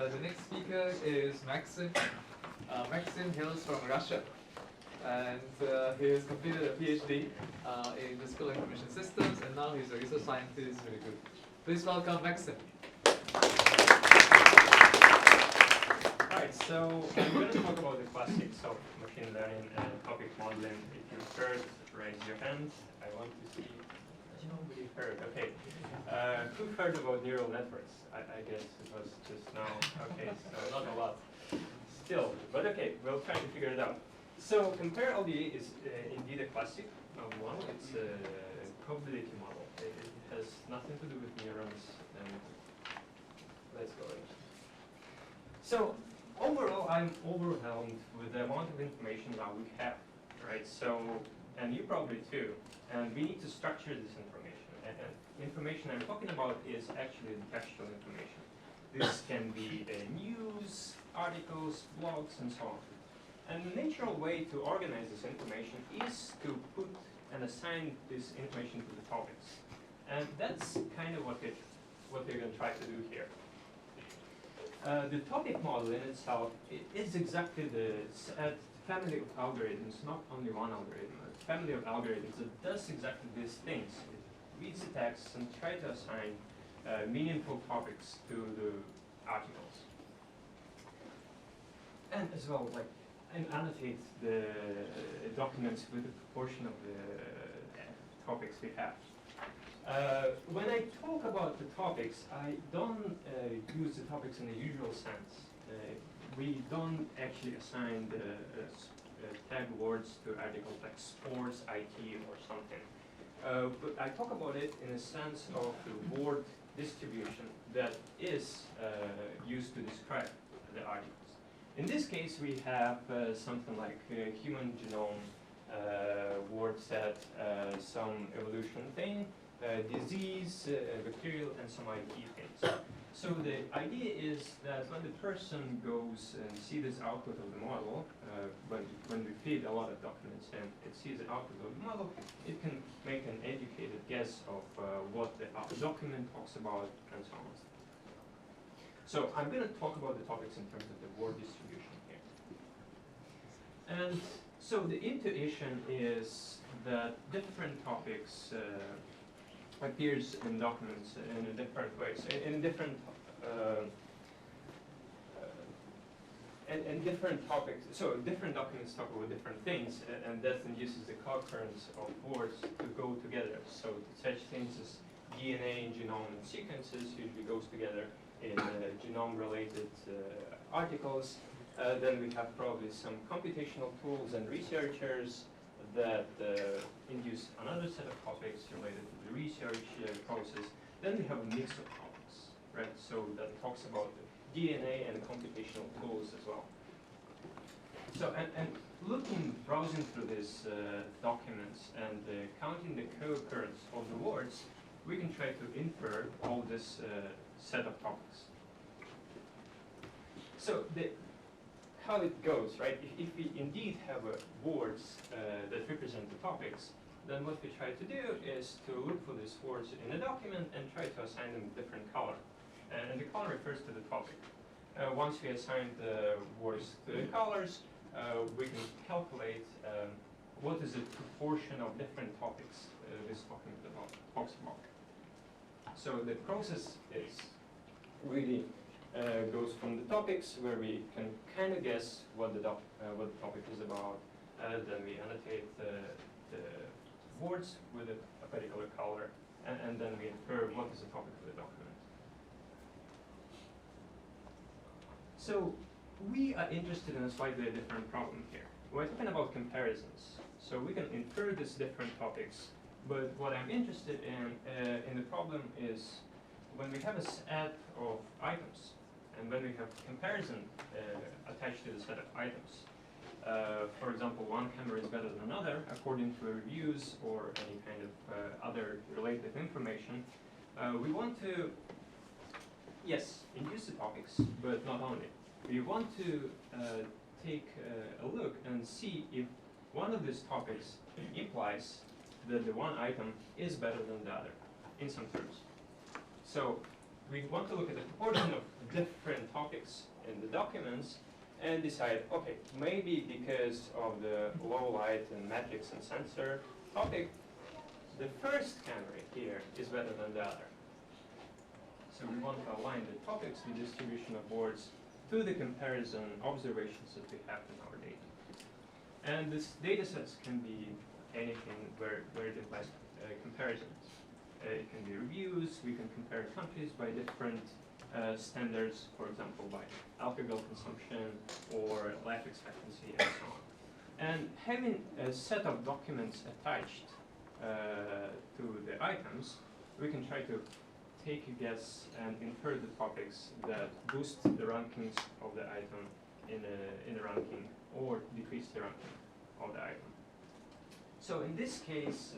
the next speaker is Maxim. Maxim hails from Russia, and he has completed a PhD in physical information systems, and now he's a research scientist. Really good. Please welcome Maxim. Alright, so I'm going to talk about the classics of machine learning and topic modeling. If you've heard, raise your hand. I want to see. Nobody heard. Okay. Who heard about neural networks? I guess it was just now. Okay, so not a lot. Still, but okay, we'll try to figure it out. So CompareLDA is indeed a classic one. It's a probability model. It has nothing to do with neurons. And let's go. So overall, I'm overwhelmed with the amount of information that we have, right? So, and you probably too. And we need to structure this information. And information I'm talking about is actually textual information. This can be news, articles, blogs, and so on. And the natural way to organize this information is to put and assign this information to the topics. And that's kind of what we're going to try to do here. The topic model in itself is exactly the family of algorithms, not only one algorithm, a family of algorithms that does exactly these things. It reads the text and tries to assign meaningful topics to the articles. And as well, and annotate the documents with the proportion of the topics we have. When I talk about the topics, I don't use the topics in the usual sense. We don't actually assign the tag words to articles like sports, IT, or something. But I talk about it in a sense of the word distribution that is used to describe the articles. In this case, we have something like human genome word set, some evolution thing, disease, bacterial, and some IT things. So the idea is that when the person goes and sees this output of the model, when we feed a lot of documents and it sees the output of the model, it can make an educated guess of what the document talks about and so on. So I'm going to talk about the topics in terms of the word distribution here. And so the intuition is that different topics appears in documents in a different ways, in different and different topics. So different documents talk about different things, and that induces the co-occurrence of words to go together. So such things as DNA, genome, and sequences usually goes together in genome-related articles. Then we have probably some computational tools and researchers that induce another set of topics related to the research process. Then we have a mix of topics, right? So that talks about the DNA and computational tools as well. So, and browsing through these documents and counting the co-occurrence of the words, we can try to infer all this set of topics. So how it goes, right? If we indeed have words that represent the topics, then what we try to do is to look for these words in a document and try to assign them a different color. And the color refers to the topic. Once we assign the words to the colors, we can calculate what is the proportion of different topics this document talks about. So the process is really goes from the topics where we can kind of guess what the topic is about. Then we annotate the words with a particular color, and then we infer what is the topic of the document. So we are interested in a slightly different problem here. We're talking about comparisons. So we can infer these different topics, but what I'm interested in the problem is when we have a set of items, and when we have comparison attached to the set of items. For example, one camera is better than another according to reviews or any kind of other related information. We want to, yes, induce the topics, but not only. We want to take a look and see if one of these topics implies that the one item is better than the other in some terms. So we want to look at the proportion of different topics topics in the documents and decide, okay, maybe because of the low light and matrix and sensor topic, the first canary here is better than the other. So we want to align the topics, the distribution of words, to the comparison observations that we have in our data. And this data sets can be anything where it implies comparisons. It can be reviews, we can compare countries by different standards, for example, by alcohol consumption or life expectancy and so on. And having a set of documents attached to the items, we can try to take a guess and infer the topics that boost the rankings of the item in a ranking or decrease the ranking of the item. So in this case,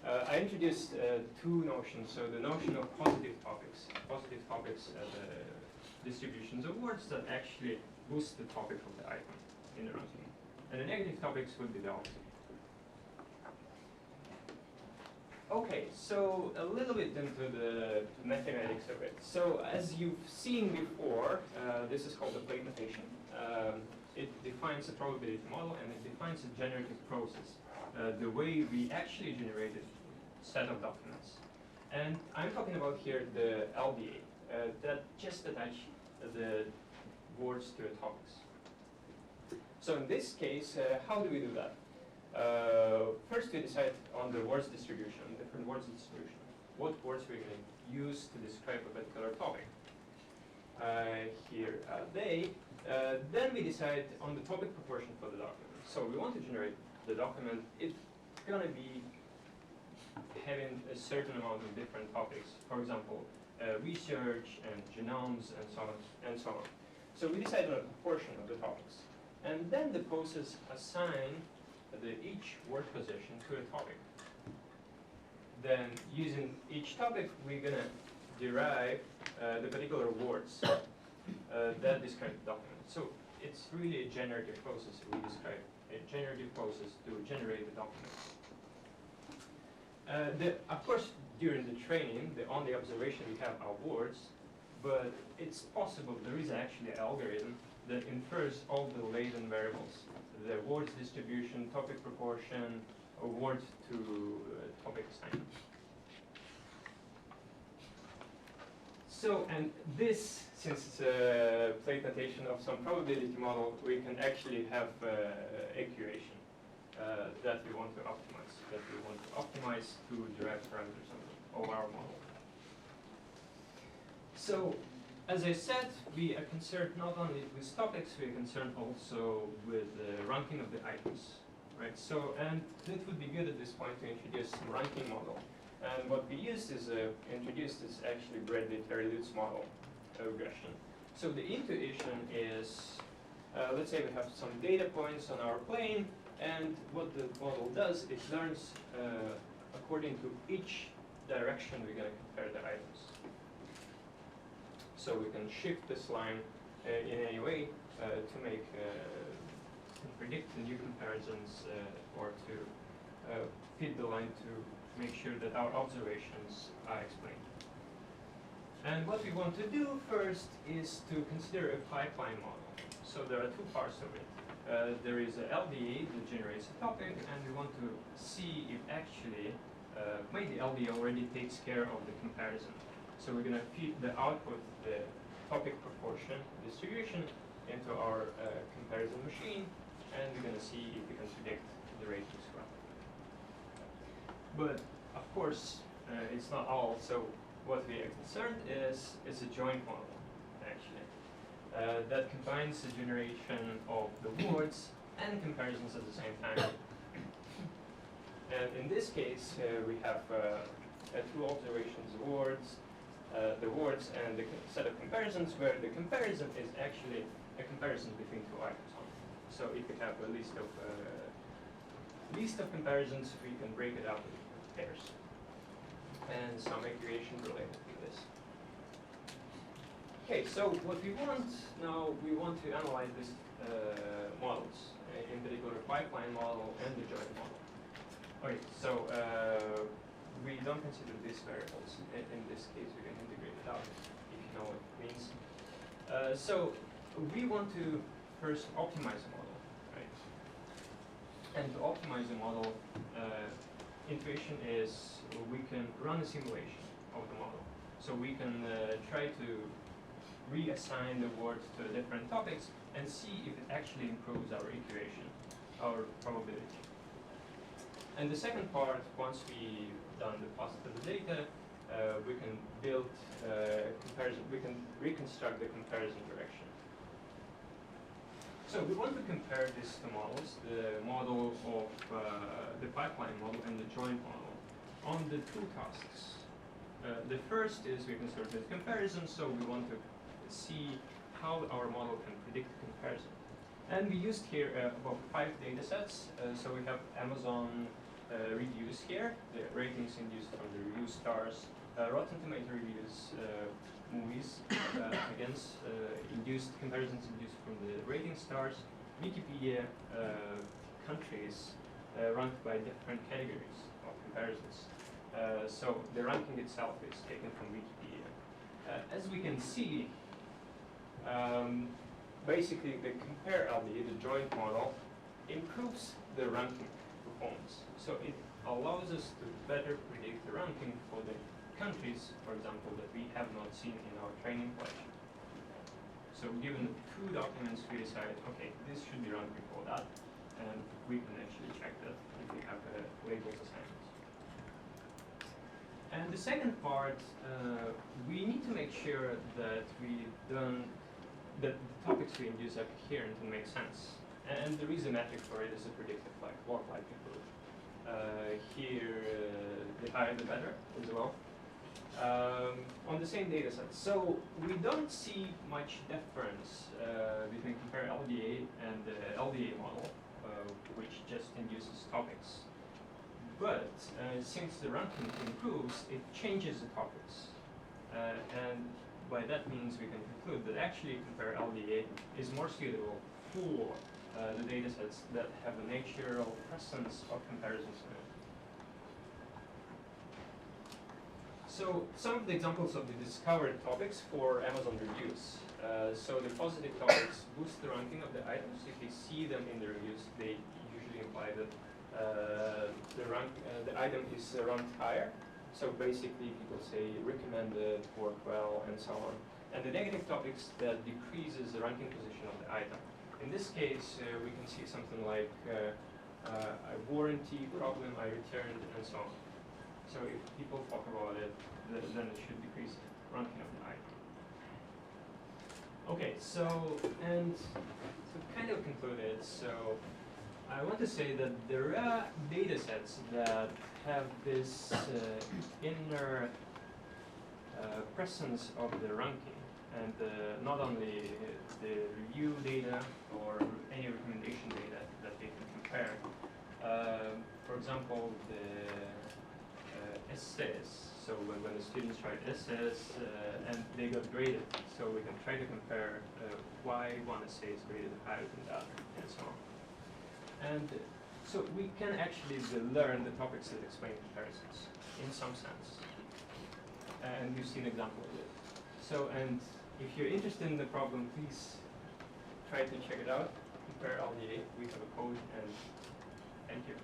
I introduced two notions. So the notion of positive topics are the distributions of words that actually boost the topic of the item in the ranking. And the negative topics would be the opposite. Okay, so a little bit into the mathematics of it. So as you've seen before, this is called the pigmentation. It defines a probability model and it defines a generative process, the way we actually generate a set of documents. And I'm talking about here the LDA, that just attach the words to the topics. So in this case, how do we do that? First, we decide on the words distribution, different words distribution. What words we're going to use to describe a particular topic. Here are they. Then we decide on the topic proportion for the document. So we want to generate the document. It's going to be having a certain amount of different topics. For example, research and genomes and so on and so on. So we decide on a proportion of the topics. And then the process assign each word position to a topic. Then using each topic, we're going to derive the particular words that describe the document. So it's really a generative process. We describe a generative process to generate the document. Of course, during the training, the only observation we have are words, but it's possible there is actually an algorithm that infers all the latent variables, the words distribution, topic proportion, or word to topic assignment. So, and this, since it's a pigmentation of some probability model, we can actually have equation that we want to optimize, to derive parameters of our model. So, as I said, we are concerned not only with topics, we are concerned also with the ranking of the items, right? So, and it would be good at this point to introduce some ranking model. And what we used is introduced is actually Bradley-Terry-Lutz model, regression. So the intuition is, let's say we have some data points on our plane, and what the model does, it learns according to each direction we're going to compare the items. So we can shift this line in any way to make to predict the new comparisons or to fit the line to make sure that our observations are explained. And what we want to do first is to consider a pipeline model. So there are two parts of it. There is an LDA that generates a topic, and we want to see if actually maybe LDA already takes care of the comparison. So we're going to feed the output, the topic proportion distribution, into our comparison machine, and we're going to see if we can predict the rate as well. But of course, it's not all. So what we are concerned is a joint model, actually, that combines the generation of the words and comparisons at the same time. And in this case, we have two observations: the words and the set of comparisons, where the comparison is actually a comparison between two items. So if we have a list of comparisons, we can break it up into pairs. And some equation related to this. Okay, so what we want now, we want to analyze these models, in particular pipeline model and the joint model. Okay, so we don't consider these variables. In this case, we can integrate it out, if you know what it means. So we want to first optimize the model, right? And to optimize the model, intuition is we can run a simulation of the model. So we can try to reassign the words to different topics and see if it actually improves our equation, our probability. And the second part, once we've done the positive data, we can build comparison. We can reconstruct the comparison direction. So we want to compare these two models, the model of the pipeline model and the joint model, on the two tasks. The first is reconstructed comparison, so we want to see how our model can predict comparison. And we used here about 5 data sets. So we have Amazon reviews here, the ratings induced from the review stars, Rotten Tomato reviews, movies, against comparisons induced from the rating stars, Wikipedia countries ranked by different categories of comparisons. So the ranking itself is taken from Wikipedia. As we can see, basically the CompareLDA, the joint model, improves the ranking performance. So it allows us to better predict the ranking for the countries, for example, that we have not seen in our training collection. So given 2 documents, we decide, okay, this should be ranked before that, and we can actually check that if we have labels assignments. And the second part, we need to make sure that that the topics we induce are coherent and make sense. And there is a metric for it, is a predictive walk likelihood. Here, the higher the better as well. On the same data set. So we don't see much difference between CompareLDA and the LDA model, which just induces topics. But since the ranking improves, it changes the topics. And by that means we can conclude that actually CompareLDA is more suitable for the data sets that have a natural presence of comparisons in it. So some of the examples of the discovered topics for Amazon reviews. So the positive topics boost the ranking of the items. If you see them in the reviews, they usually imply that the item is ranked higher. So basically people say recommended, work well, and so on. And the negative topics that decreases the ranking position of the item. In this case, we can see something like a warranty problem, I returned, and so on. So if people talk about it, then it should decrease the ranking of the item. Okay, so kind of concluded, so I want to say that there are data sets that have this inner presence of the ranking, and not only the review data or any recommendation data that they can compare. For example, the essays. So when the students write essays and they got graded, so we can try to compare why one essay is graded higher than the other, and so on. And so we can actually learn the topics that explain comparisons in some sense. And we've seen an example of it. So, and if you're interested in the problem, please try to check it out. CompareLDA, we have a code, and thank you.